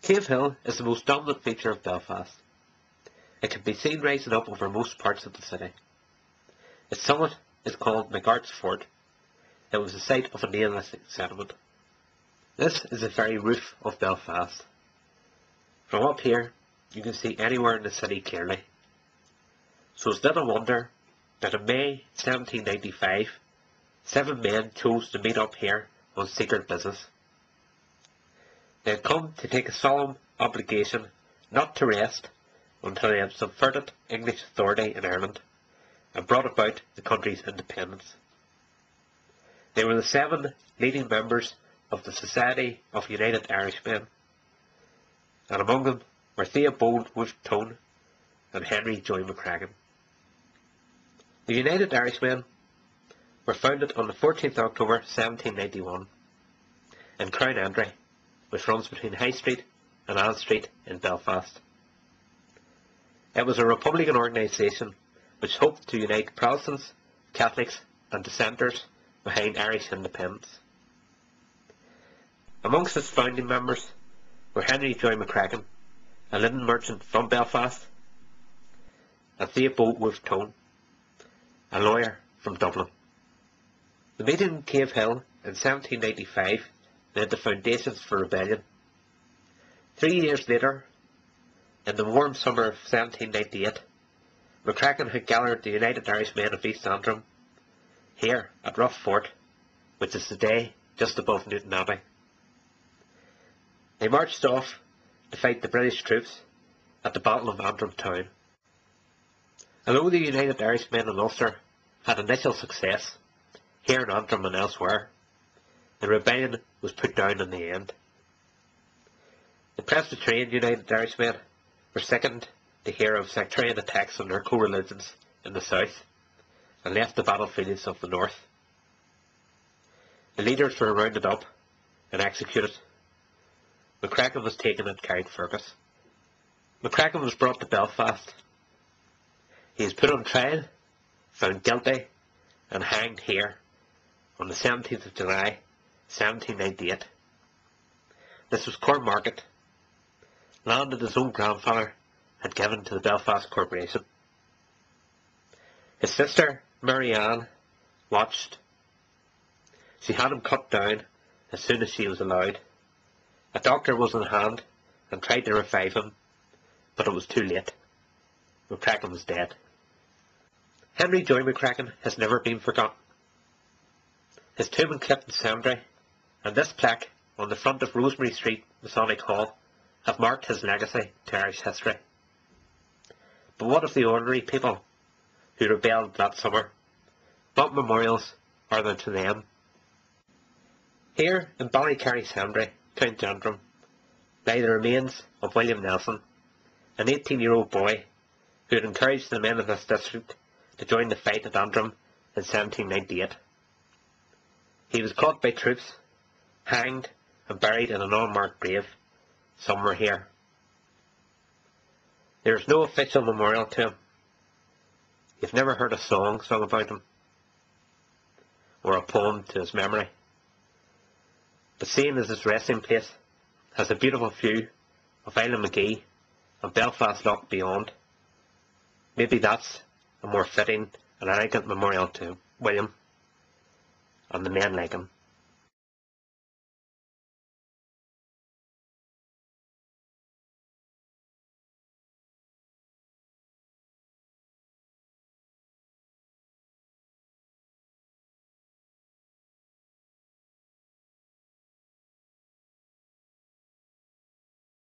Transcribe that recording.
Cave Hill is the most dominant feature of Belfast. It can be seen rising up over most parts of the city. Its summit is called McArt's Fort. It was the site of a Neolithic settlement. This is the very roof of Belfast. From up here, you can see anywhere in the city clearly. So it's little wonder that in May 1795, 7 men chose to meet up here on secret business. They had come to take a solemn obligation not to rest until they had subverted English authority in Ireland and brought about the country's independence. They were the 7 leading members of the Society of United Irishmen, and among them were Theobald Wolfe Tone and Henry Joy McCracken. The United Irishmen were founded on the 14th October 1791 in Crown Entry, which runs between High Street and Ann Street in Belfast. It was a republican organisation which hoped to unite Protestants, Catholics and Dissenters behind Irish independence. Amongst its founding members were Henry Joy McCracken, a linen merchant from Belfast, and Theobald Wolfe Tone, a lawyer from Dublin. The meeting in Cave Hill in 1795 laid the foundations for rebellion. 3 years later, in the warm summer of 1798, McCracken had gathered the United Irishmen of East Antrim here at Rough Fort, which is today just above Newton Abbey. They marched off to fight the British troops at the Battle of Antrim Town. Although the United Irishmen in Ulster had initial success here in Antrim and elsewhere, the rebellion was put down in the end. The Presbyterian United Irishmen were sickened to hear of sectarian attacks on their co-religions in the south and left the battlefields of the north. The leaders were rounded up and executed. McCracken was taken and carried Fergus. McCracken was brought to Belfast. He was put on trial, found guilty and hanged here on the 17th of July 1798. This was Cornmarket, land that his own grandfather had given to the Belfast Corporation. His sister, Mary Ann, watched. She had him cut down as soon as she was allowed. A doctor was in hand and tried to revive him, but it was too late. McCracken was dead. Henry Joy McCracken has never been forgotten. His tomb in Clifton Cemetery and this plaque on the front of Rosemary Street Masonic Hall have marked his legacy to Irish history. But what of the ordinary people who rebelled that summer? What memorials are there to them? Here in Ballycarry Cemetery, County Antrim, lie the remains of William Nelson, an 18-year-old boy who had encouraged the men of this district to join the fight at Antrim in 1798. He was caught by troops, hanged and buried in an unmarked grave somewhere here. There is no official memorial to him. You've never heard a song sung about him, or a poem to his memory. But seeing as his resting place has a beautiful view of Island McGee and Belfast Loch beyond, maybe that's a more fitting and elegant memorial to William and the men like him.